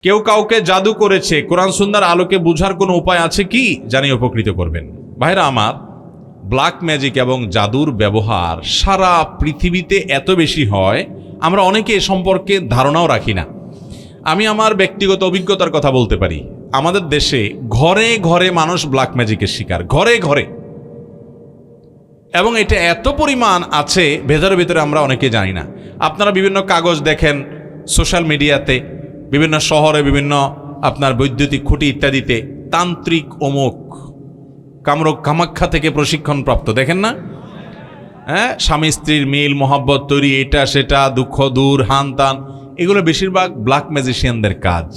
কেউ কাউকে জাদু করেছে, কোরআন সুন্নাহর আলোকে বুঝার কোনো উপায় আছে কি? জানিয়ে উপকৃত করবেন। ভাইরা আমার, ব্ল্যাক ম্যাজিক এবং জাদুর ব্যবহার সারা পৃথিবীতে এত বেশি হয়, আমরা অনেকে এ সম্পর্কে ধারণাও রাখি না। আমি আমার ব্যক্তিগত অভিজ্ঞতার কথা বলতে পারি। আমাদের দেশে ঘরে ঘরে মানুষ ব্ল্যাক ম্যাজিকের শিকার, ঘরে ঘরে, এবং এটা এত পরিমাণ আছে ভেতরে ভেতরে আমরা অনেকে জানি না। আপনারা বিভিন্ন কাগজ দেখেন সোশ্যাল মিডিয়াতে, বিভিন্ন শহরে, বিভিন্ন আপনার বৈদ্যুতিক খুঁটি ইত্যাদিতে তান্ত্রিক অমুক কামরূপ কামাখ্যা থেকে প্রশিক্ষণপ্রাপ্ত, দেখেন না? হ্যাঁ, স্বামী স্ত্রীর মিল মহব্বত তৈরি, এটা সেটা, দুঃখ দূর, হান তান, এগুলো বেশিরভাগ ব্ল্যাক ম্যাজিশিয়ানদের কাজ।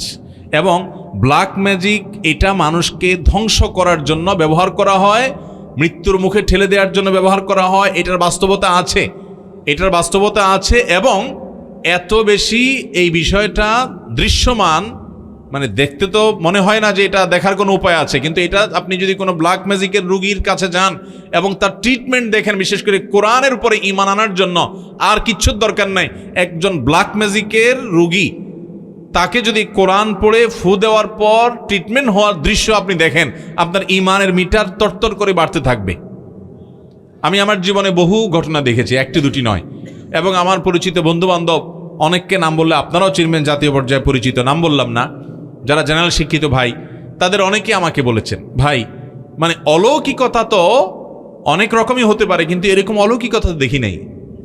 এবং ব্ল্যাক ম্যাজিক এটা মানুষকে ধ্বংস করার জন্য ব্যবহার করা হয়, মৃত্যুর মুখে ঠেলে দেওয়ার জন্য ব্যবহার করা হয়। এটার বাস্তবতা আছে, এটার বাস্তবতা আছে। এবং এত বেশি এই বিষয়টা দৃশ্যমান, মানে দেখতে তো মনে হয় না যে এটা দেখার কোনো উপায় আছে, কিন্তু এটা আপনি যদি কোনো ব্ল্যাক ম্যাজিকের রুগীর কাছে যান এবং তার ট্রিটমেন্ট দেখেন, বিশেষ করে কোরআনের উপরে ঈমান আনার জন্য, আর কিচ্ছুর দরকার নাই। একজন ব্ল্যাক ম্যাজিকের রুগী, তাকে যদি কোরআন পড়ে ফু দেওয়ার পর ট্রিটমেন্ট হওয়ার দৃশ্য আপনি দেখেন, আপনার ঈমানের মিটার তরতর করে বাড়তে থাকবে। আমি আমার জীবনে বহু ঘটনা দেখেছি, একটি দুটি নয়। এবং আমার পরিচিত বন্ধুবান্ধব অনেককে নাম বললে আপনারাও চিনবেন, জাতীয় পর্যায়ে পরিচিত, নাম বললাম না, যারা জেনারেল শিক্ষিত ভাই, তাদের অনেকে আমাকে বলেছেন, ভাই মানে অলৌকিকতা তো অনেক রকমই হতে পারে, কিন্তু এরকম অলৌকিকতা দেখি নাই।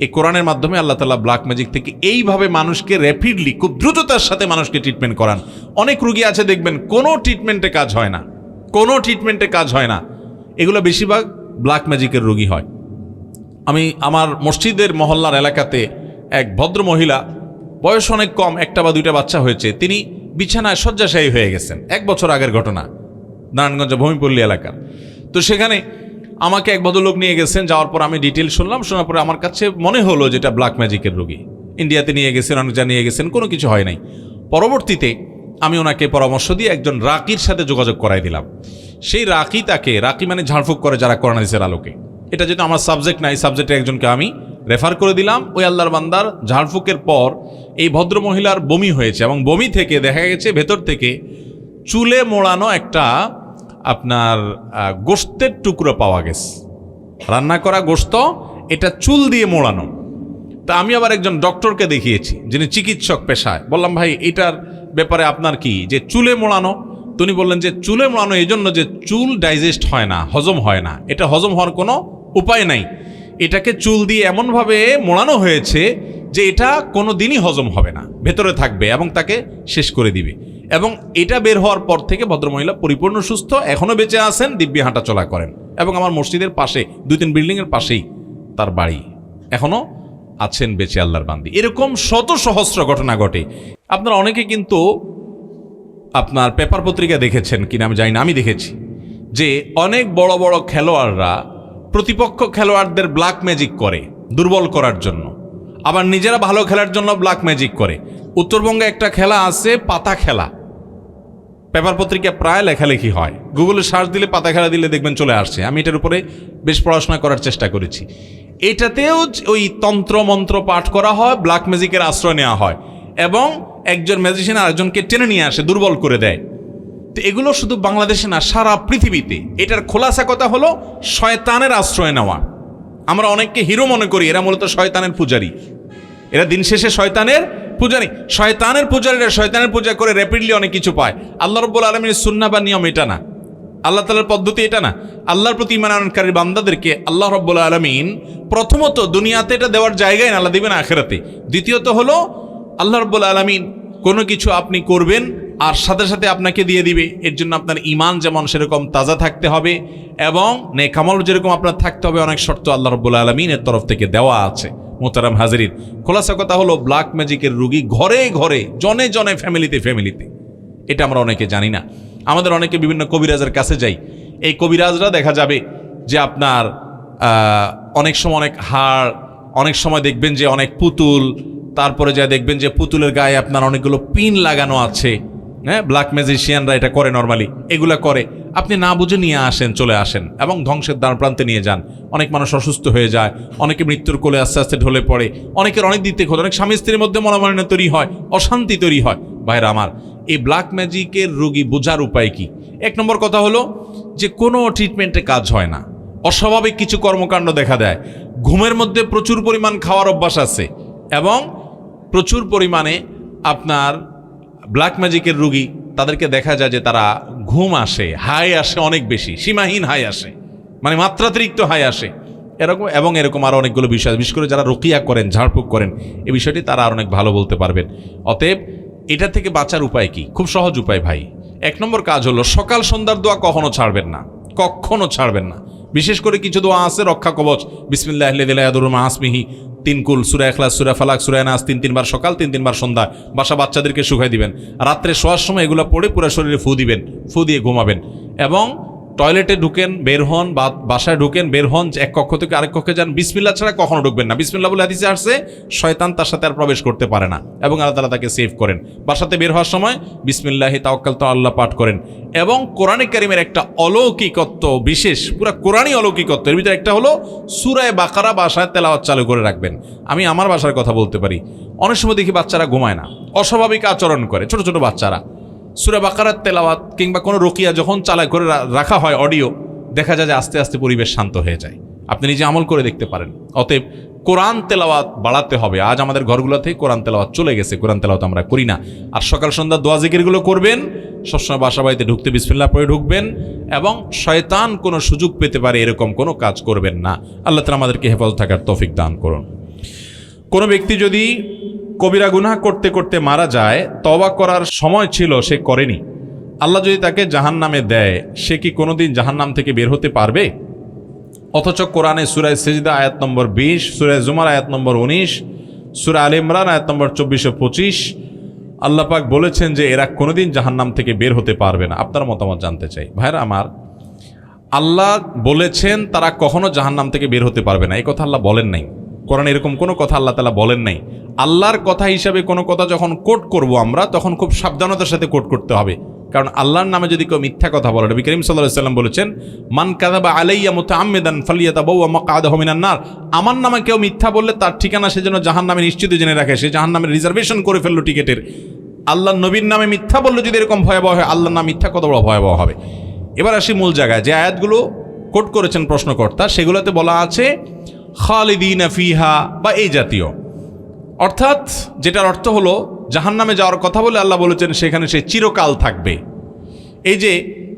এই কোরআনের মাধ্যমে আল্লাহ তাআলা ব্ল্যাক ম্যাজিক থেকে এইভাবে মানুষকে র্যাপিডলি, খুব দ্রুততার সাথে মানুষকে ট্রিটমেন্ট করান। অনেক রুগী আছে দেখবেন কোনো ট্রিটমেন্টে কাজ হয় না, কোনো ট্রিটমেন্টে কাজ হয় না। এগুলো বেশিরভাগ ব্ল্যাক ম্যাজিকের রোগী হয়। আমি আমার মসজিদের মহল্লার এলাকাতে এক ভদ্র মহিলা, বয়স অনেক কম, একটা বা দুইটা বাচ্চা হয়েছে, তিনি বিছানায় শয্যাশায়ী হয়ে গেছেন। 1 বছর আগের ঘটনা, নারায়ণগঞ্জ ভূমিপল্লী এলাকার। তো সেখানে আমাকে এক ভদ্রলোক নিয়ে গেছেন, যাওয়ার পর আমি ডিটেল শুনলাম। শোনার পরে আমার কাছে মনে হলো যেটা ব্ল্যাক ম্যাজিকের রোগী। ইন্ডিয়াতে নিয়ে গেছেন, অনেক জায়গায় নিয়ে গেছেন, কোনো কিছু হয় নাই। পরবর্তীতে আমি ওনাকে পরামর্শ দিয়ে একজন রাকির সাথে যোগাযোগ করাই দিলাম। সেই রাকি, তাকে, রাকি মানে ঝাড়ফুঁক করে যারা কোরআন হাদিসের আলোকে, এটা যেহেতু আমার সাবজেক্ট নাই, সাবজেক্টে একজনকে আমি রেফার করে দিলাম। ওই আল্লাহর বান্দার ঝাড়ফুঁকের পর এই ভদ্র মহিলার বমি হয়েছে, এবং বমি থেকে দেখা গেছে ভেতর থেকে চুলে মোড়ানো একটা আপনার গোশতের টুকরো পাওয়া গেছে, রান্না করা গোশত, এটা চুল দিয়ে মোড়ানো। তা আমি আবার একজন ডক্টরকে দেখিয়েছি, যিনি চিকিৎসক পেশায়। বললাম, ভাই এটার ব্যাপারে আপনার কি, যে চুলে মোড়ানো? তিনি বললেন যে চুলে মোড়ানো এই জন্য যে চুল ডাইজেস্ট হয় না, হজম হয় না, এটা হজম হওয়ার কোনো উপায় নাই। এটাকে চুল দিয়ে এমনভাবে মোড়ানো হয়েছে যে এটা কোনো দিনই হজম হবে না, ভেতরে থাকবে এবং তাকে শেষ করে দিবে। এবং এটা বের হওয়ার পর থেকে ভদ্রমহিলা পরিপূর্ণ সুস্থ, এখনও বেঁচে আছেন, দিব্যি হাঁটা চলা করেন। এবং আমার মসজিদের পাশে 2-3 বিল্ডিংয়ের পাশেই তার বাড়ি, এখনও আছেন বেঁচে আল্লাহর বান্দি। এরকম শত সহস্র ঘটনা ঘটে। আপনারা অনেকে কিন্তু আপনার পেপার পত্রিকা দেখেছেন কিনা আমি জানি না, আমি দেখেছি যে অনেক বড় বড় খেলোয়াড়রা প্রতিপক্ষ খেলোয়াড়দের ব্ল্যাক ম্যাজিক করে দুর্বল করার জন্য, আবার নিজেরা ভালো খেলার জন্য ব্ল্যাক ম্যাজিক করে। উত্তরবঙ্গে একটা খেলা আছে, পাতা খেলা, পেপার পত্রিকা প্রায় লেখালেখি হয়, গুগলে সার্চ দিলে পাতা খেলা দিলে দেখবেন চলে আসছে। আমি এটার উপরে বেশ পড়াশোনা করার চেষ্টা করেছি। এটাতেও ওই তন্ত্র মন্ত্র পাঠ করা হয়, ব্ল্যাক ম্যাজিকের আশ্রয় নেওয়া হয়, এবং একজন ম্যাজিশিয়ান আরেকজনকে টেনে নিয়ে আসে, দুর্বল করে দেয়। তো এগুলো শুধু বাংলাদেশে না, সারা পৃথিবীতে। এটার খোলাসা কথা হলো শয়তানের আশ্রয় নেওয়া। আমরা অনেককে হিরো মনে করি, এরা মূলত শয়তানের পূজারী, এরা দিন শেষে শয়তানের পূজারী। শয়তানের পূজারীরা শয়তানের পূজা করে র্যাপিডলি অনেক কিছু পায়। আল্লাহ রাব্বুল আলামিনের সুন্নাহ বা নিয়ম এটা না, আল্লাহ তাআলার পদ্ধতি এটা না। আল্লাহর প্রতি ঈমান আনয়নকারী বান্দাদেরকে আল্লাহ রাব্বুল আলামিন প্রথমত দুনিয়াতে এটা দেওয়ার জায়গায় না, আল্লাহ দিবেন আখিরাতে। দ্বিতীয়ত হলো আল্লাহ রাব্বুল আলামিন কোনো কিছু আপনি করবেন আর সাথে সাথে আপনাকে দিয়ে দিবে। এর জন্য আপনার ঈমান যেমন সেরকম তাজা থাকতে হবে, এবং নেক আমল যেরকম আপনার থাকতে হবে, অনেক শর্ত আল্লাহ রাব্বুল আলামিনের তরফ থেকে দেওয়া আছে। মোহতারাম হাজিরিন, খোলাসা কথা হলো ব্ল্যাক ম্যাজিকের রোগী ঘরে ঘরে, জনে জনে, ফ্যামিলিতে ফ্যামিলিতে। এটা আমরা অনেকে জানি না। আমাদের অনেকে বিভিন্ন কবিরাজের কাছে যাই, এই কবিরাজরা দেখা যাবে যে আপনার অনেক সময় অনেক হাড়, অনেক সময় দেখবেন যে অনেক পুতুল, তারপরে যা দেখবেন যে পুতুলের গায়ে আপনার অনেকগুলো পিন লাগানো আছে। হ্যাঁ, ব্ল্যাক ম্যাজিশিয়ানরা এটা করে, নর্মালি এগুলা করে। আপনি না বুঝে নিয়ে আসেন, চলে আসেন এবং ধ্বংসের দ্বার প্রান্তে নিয়ে যান। অনেক মানুষ অসুস্থ হয়ে যায়, অনেকে মৃত্যুর কোলে আস্তে আস্তে ঢলে পড়ে, অনেকের অনেক দিক থেকে, অনেক স্বামী স্ত্রীর মধ্যে মনোমালিন্য তৈরি হয়, অশান্তি তৈরি হয়। ভাইরা আমার, এই ব্ল্যাক ম্যাজিকের রোগী বোঝার উপায় কি? এক নম্বর কথা হলো যে কোনো ট্রিটমেন্টে কাজ হয় না, অস্বাভাবিক কিছু কর্মকাণ্ড দেখা দেয়, ঘুমের মধ্যে প্রচুর পরিমাণ খাওয়ার অভ্যাস আছে এবং প্রচুর পরিমাণে আপনার ব্ল্যাক ম্যাজিকের রোগী তাদেরকে দেখা যায় যে তারা ঘুম আসে, হাই আসে অনেক বেশি, সীমাহীন হাই আসে, মানে মাত্রাতিরিক্ত হাই আসে এরকম আরও অনেকগুলো বিষয়, বিশেষ করে যারা রুকিয়া করেন, ঝাড়ফুঁক করেন, এই বিষয়টি তারা আর অনেক ভালো বলতে পারবেন। অতএব এটা থেকে বাঁচার উপায় কি? খুব সহজ উপায় ভাই। এক নম্বর কাজ হলো সকাল সন্ধ্যার দোয়া কখনো ছাড়বেন না, কখনো ছাড়বেন না। বিশেষ করে কিছু দোয়া আছে রক্ষা কবচ, বিসমিল্লাহ আসমিহি 3 কুল, সূরা ইখলাস, সূরা ফালাক, সূরা নাস 3 বার সকাল, 3 বার সন্ধ্যা, বাসা বাচ্চাদেরকে শুকাই দিবেন, রাত্রে শোয়ার সময় এগুলো পড়ে পুরো শরীরে ফু দিবেন, ফু দিয়ে ঘুমাবেন। এবং টয়লেটে ঢুকেন, বের হন, বা বাসায় ঢুকেন, বের হন, এক কক্ষ থেকে আরেক কক্ষে যান, বিসমিল্লাহ ছাড়া কখনো ঢুকবেন না। বিসমিল্লাহ বলে হাদিসে আসছে শয়তান তার সাথে আর প্রবেশ করতে পারে না, এবং আল্লাহ তাআলা তাকে সেভ করেন। বাসাতে বের হওয়ার সময় বিসমিল্লাহি তাওয়াক্কালতু আল্লাহ পাঠ করেন। এবং কোরআনে কারীমের একটা অলৌকিকত্ব, বিশেষ পুরা কোরআনই অলৌকিকত্ব, এর ভিতরে একটা হলো সূরা বাকারা বাসায় তেলাওয়াত চালু করে রাখবেন। আমি আমার বাসার কথা বলতে পারি, অনেক সময় দেখি বাচ্চারা ঘুমায় না, অস্বাভাবিক আচরণ করে, ছোট ছোট বাচ্চারা। সূরা বাকারার তেলাওয়াত কিংবা কোনো রুকিয়া যখন চালায় করে রাখা হয় অডিও, দেখা যায় যে আস্তে আস্তে পরিবেশ শান্ত হয়ে যায়। আপনি নিজে আমল করে দেখতে পারেন। অতএব কোরআন তেলাওয়াত বাড়াতে হবে। আজ আমাদের ঘরগুলো থেকে কোরআন তেলাওয়াত চলে গেছে, কোরআন তেলাওয়াত আমরা করি না। আর সকাল সন্ধ্যা দোয়া জিকিরগুলো করবেন, সবসময় বাসা বাড়িতে ঢুকতে বিসমিল্লাহ পড়ে ঢুকবেন, এবং শয়তান কোনো সুযোগ পেতে পারে এরকম কোনো কাজ করবেন না। আল্লাহ তাআলা আমাদেরকে হেফাজত থাকার তৌফিক দান করুন। কোনো ব্যক্তি যদি কবিরা গুনাহ করতে করতে মারা যায়, তওবা করার সময় ছিল সে করেনি, আল্লাহ যদি তাকে জাহান্নামে দেয়, সে কি কোনোদিন জাহান্নাম থেকে বের হতে পারবে? অথচ কোরআনে সূরা সিজদা আয়াত নম্বর 20, সূরা জুমার আয়াত নম্বর 19, সূরা আলে ইমরান আয়াত নম্বর 24 ও 25 আল্লাহ পাক বলেছেন যে এরা কোনোদিন জাহান্নাম থেকে বের হতে পারবে না। আপনার মতামত জানতে চাই ভাইরা আমার। আল্লাহ বলেছেন তারা কখনো জাহান্নাম থেকে বের হতে পারবে না, এই কথা আল্লাহ বলেন নাই। কোরআনে এরকম কোনো কথা আল্লাহ তাআলা বলেন নাই। আল্লাহর কথা হিসাবে কোনো কথা যখন কোট করব আমরা, তখন খুব সাবধানতার সাথে কোট করতে হবে। কারণ আল্লাহর নামে যদি কেউ মিথ্যা কথা বলে, নবী করিম সাল্লাল্লাহু আলাইহি ওয়াসাল্লাম বলেছেন, মান কাযাবা আলাইয়া মুতাআম্মিদান ফালিয়াতাবাওয়া মাকআদাহু মিনান নার। আমার নামে কেউ মিথ্যা বললে তার ঠিকানা সে যেন জাহান্নামে নিশ্চিত জেনে রাখে, সে জাহান্নামের রিজার্ভেশন করে ফেললো টিকেটের। আল্লাহর নবীর নামে মিথ্যা বললে যদি এরকম ভয়াবহ হয়, আল্লাহর নামে মিথ্যা কত বড় ভয়াবহ হবে। এবার আসি মূল জায়গায়। যে আয়াতগুলো কোট করেছেন প্রশ্নকর্তা, সেগুলোতে বলা আছে খালিদিনা ফিহা বা এই জাতীয়, অর্থাৎ যেটার অর্থ হলো জাহান্নামে যাওয়ার কথা বলে আল্লাহ বলেছেন সেখানে সে চিরকাল থাকবে। এই যে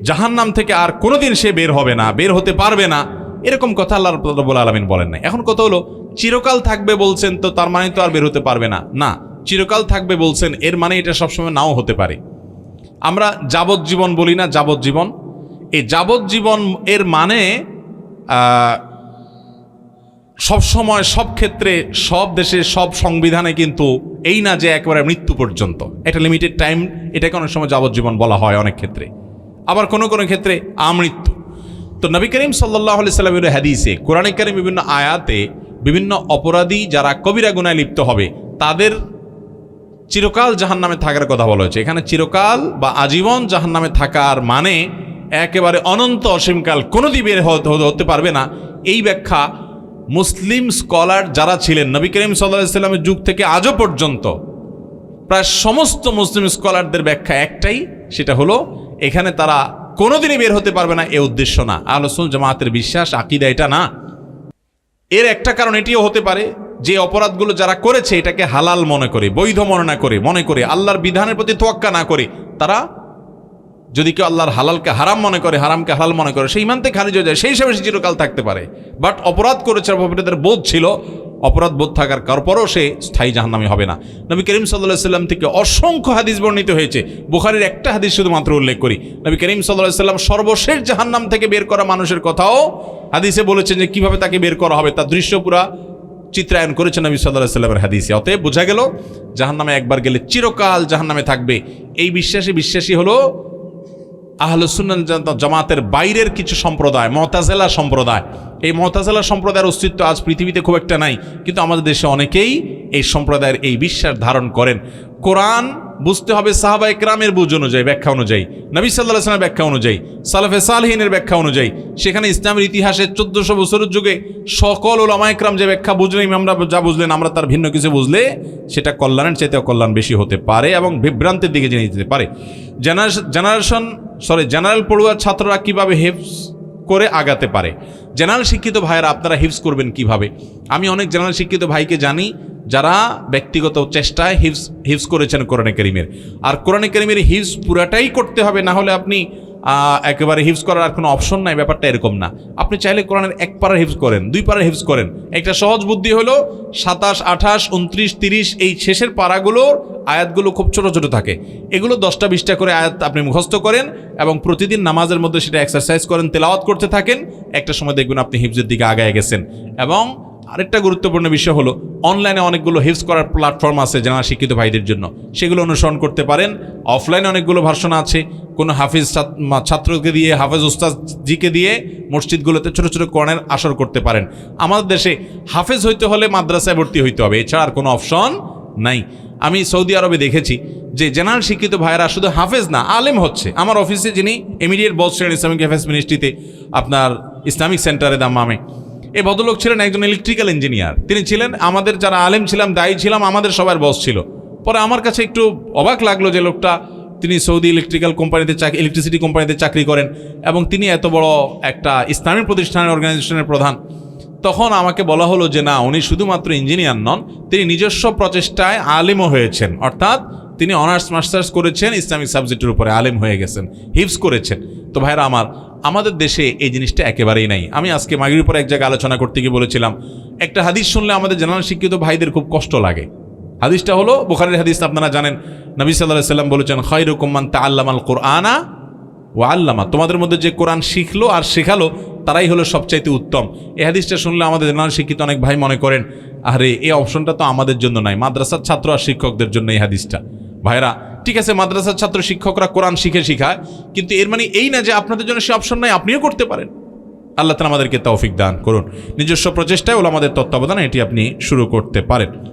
জাহান্নাম থেকে আর কোনোদিন সে বের হবে না, বের হতে পারবে না, এরকম কথা আল্লাহ রাব্বুল আলামিন বলেন নাই। এখন কথা হলো চিরকাল থাকবে বলছেন, তো তার মানে তো আর বের হতে পারবে না? না, চিরকাল থাকবে বলছেন, এর মানে এটা সবসময় নাও হতে পারে। আমরা যাবজ্জীবন বলি না, যাবজ্জীবন। এই যাবজ্জীবন এর মানে সব সময়, সব ক্ষেত্রে, সব দেশে, সব সংবিধানে কিন্তু এই না যে একেবারে মৃত্যু পর্যন্ত, এটা লিমিটেড টাইম, এটাকে অনেক সময় যাবজ্জীবন বলা হয় অনেক ক্ষেত্রে, আবার কোনো কোনো ক্ষেত্রে আমৃত্যু। তো নবী করিম সাল্লাল্লাহু আলাইহি সাল্লামের হাদিসে, কোরআনে কারীম বিভিন্ন আয়াতে বিভিন্ন অপরাধী যারা কবিরা গুনাহে লিপ্ত হবে তাদের চিরকাল জাহান্নামে থাকার কথা বলা হয়েছে। এখানে চিরকাল বা আজীবন জাহান্নামে থাকার মানে একেবারে অনন্ত অসীমকাল কোনোদিন বের হতে পারবে না, এই ব্যাখ্যা মুসলিম স্কলার যারা ছিলেন নবী করিম সাল্লাল্লাহু আলাইহি সাল্লামের যুগ থেকে আজও পর্যন্ত, প্রায় সমস্ত মুসলিম স্কলারদের ব্যাখ্যা একটাই, সেটা হলো এখানে তারা কোনোদিনই বের হতে পারবে না, এ উদ্দেশ্য না। আহলুস সুন্নাহ জামাতের বিশ্বাস, আকীদা এটা না। এর একটা কারণ এটিও হতে পারে যে অপরাধগুলো যারা করেছে এটাকে হালাল মনে করে, বৈধ মনে করে আল্লাহর বিধানের প্রতি তোয়াক্কা না করে, তারা যদি কেউ আল্লাহর হালালকে হারাম মনে করে, হারামকে হালাল মনে করে, সেই ইমান থেকে খারিজ হয়ে যায়, সেই হিসাবে সে চিরকাল থাকতে পারে। বাট অপরাধ করেছে, অপরাধের বোধ ছিল, অপরাধ বোধ থাকার পরও সে স্থায়ী জাহান্নামী হবে না। নবী করিম সাল্লাল্লাহু আলাইহি সাল্লাম থেকে অসংখ্য হাদিস বর্ণিত হয়েছে। বুখারীর একটা হাদিস শুধুমাত্র উল্লেখ করি। নবী করিম সাল্লাল্লাহু আলাইহি সাল্লাম সর্বশেষ জাহান্নাম থেকে বের করা মানুষের কথাও হাদিসে বলেছেন যে কিভাবে তাকে বের করা হবে, তার দৃশ্য পুরা চিত্রায়ন করেছেন নবী সাল্লাল্লাহু আলাইহি সাল্লামের হাদিসে। অতএব বোঝা গেল জাহান্নামে একবার গেলে চিরকাল জাহান্নামে থাকবে, এই বিশ্বাসী হলো আহলুস সুন্নাহ জামাতের বাইরের কিছু সম্প্রদায়, মুতাজিলা সম্প্রদায়। এই মুতাজিলা সম্প্রদায়ের অস্তিত্ব আজ পৃথিবীতে খুব একটা নাই, কিন্তু আমাদের দেশে অনেকেই এই সম্প্রদায়ের এই বিশ্বাস ধারণ করেন। কোরআন বুঝতে হবে সাহাবা একরামের বুঝ অনুযায়ী, ব্যাখ্যা অনুযায়ী, নবী সাল্লাল্লাহু আলাইহি ওয়াসাল্লামের ব্যাখ্যা অনুযায়ী, সালাফে সালেহিনের ব্যাখ্যা অনুযায়ী। সেখানে ইসলামের ইতিহাসে 1400 বছরের যুগে সকল উলামা একরাম যে ব্যাখ্যা বুঝলেন, আমরা যা বুঝলেন, আমরা তার ভিন্ন কিছু বুঝলে সেটা কল্যাণের চাইতে অকল্যাণ বেশি হতে পারে এবং বিভ্রান্তির দিকে নিয়ে যেতে পারে। জেনারেল পড়ুয়ার ছাত্ররা কিভাবে হিফজ করে আগাতে পারে? জেনারেল শিক্ষিত ভাইয়েরা আপনারা হিফজ করবেন কিভাবে? আমি অনেক জেনারেল শিক্ষিত ভাইকে জানি যারা ব্যক্তিগত চেষ্টায় হিফজ করেছেন কোরআনে কারীমের। আর কোরআনে কারীমের হিফজ পুরাটাই করতে হবে, না হলে আপনি একেবারে হিফজ করার আর কোনো অপশন নাই, ব্যাপারটা এরকম না। আপনি চাইলে কোরআনের 1 পারা হিফজ করেন, 2 পারা হিফজ করেন। একটা সহজ বুদ্ধি হলো 27, 28, 29, 30 এই শেষের পারাগুলোর আয়াতগুলো খুব ছোট ছোট থাকে, এগুলো 10টা 20টা করে আয়াত আপনি মুখস্থ করেন এবং প্রতিদিন নামাজের মধ্যে সেটা এক্সারসাইজ করেন, তেলাওয়াত করতে থাকেন। একটা সময় দেখবেন আপনি হিফজের দিকে আগায় গেছেন। এবং আরেকটা গুরুত্বপূর্ণ বিষয় হলো অনলাইনে অনেকগুলো হিফজ করার প্ল্যাটফর্ম আছে যারা শিক্ষিত ভাইদের জন্য, সেগুলো অনুসরণ করতে পারেন। অফলাইনে অনেকগুলো ভার্সন আছে, কোনো হাফিজ ছাত্রকে দিয়ে, হাফেজ উস্তাদজিকে দিয়ে মসজিদগুলোতে ছোটো ছোটো কোরআনের আসর করতে পারেন। আমাদের দেশে হাফেজ হইতে হলে মাদ্রাসায় ভর্তি হইতে হবে, এছাড়া আর কোনো অপশন নাই। আমি সৌদি আরবে দেখেছি যে জেনারেল শিক্ষিত ভাইয়েরা শুধু হাফেজ না, আলেম হচ্ছে। আমার অফিসে যিনি ইমিডিয়েট বস ছিলেন ইসলামিক অ্যাফেয়ার্স মিনিস্ট্রিতে, আপনার ইসলামিক সেন্টারে দাম্মামে, এই ভদ্রলোক ছিলেন একজন ইলেকট্রিক্যাল ইঞ্জিনিয়ার। তিনি ছিলেন, আমাদের যারা আলেম ছিলাম, দায়ী ছিলাম, আমাদের সবার বস ছিল। পরে আমার কাছে একটু অবাক লাগলো যে লোকটা, তিনি সৌদি ইলেকট্রিসিটি কোম্পানিতে চাকরি করেন এবং তিনি এত বড় একটা ইসলামিক প্রতিষ্ঠানের অর্গানাইজেশনের প্রধান। তখন আমাকে বলা হলো যে না, উনি শুধুমাত্র ইঞ্জিনিয়ার নন, তিনি নিজস্ব প্রচেষ্টায় আলেমও হয়েছেন, অর্থাৎ তিনি অনার্স মাস্টার্স করেছেন ইসলামিক সাবজেক্টের উপরে, আলেম হয়ে গেছেন, হিফজ করেছেন। তো ভাইরা আমাদের দেশে এই জিনিসটা একেবারেই নাই। আমি আজকে মাগরিবের পরে এক জায়গায় আলোচনা করতে গিয়ে বলেছিলাম, একটা হাদিস শুনলে আমাদের জেনারেল শিক্ষিত ভাইদের খুব কষ্ট লাগে। হাদিসটা হলো বুখারীর হাদিস, আপনারা জানেন, নবী সাল্লাল্লাহু আলাইহি ওয়াসাল্লাম বলেছেন, খায়রুকুম মান তাআল্লামাল কুরআনা ওয়া আল্লামা, তোমাদের মধ্যে যে কোরআন শিখলো আর শেখালো তারাই হলো সবচাইতে উত্তম। এই হাদিসটা শুনলে আমাদের জেনারেল শিক্ষিত অনেক ভাই মনে করেন, আরে এই অপশনটা তো আমাদের জন্য নাই, মাদ্রাসার ছাত্র আর শিক্ষকদের জন্য এই হাদিসটা। ভাইরা, ঠিক আছে, মাদ্রাসার ছাত্র শিক্ষকরা কোরআন শিখায়, কিন্তু এর মানে এই না যে আপনাদের জন্য সে অপশন নাই, আপনিও করতে পারেন। আল্লাহ তাআলা আমাদেরকে তৌফিক দান করুন। নিজস্ব প্রচেষ্টায় ওলামাদের তত্ত্বাবধানে এটি আপনি শুরু করতে পারেন।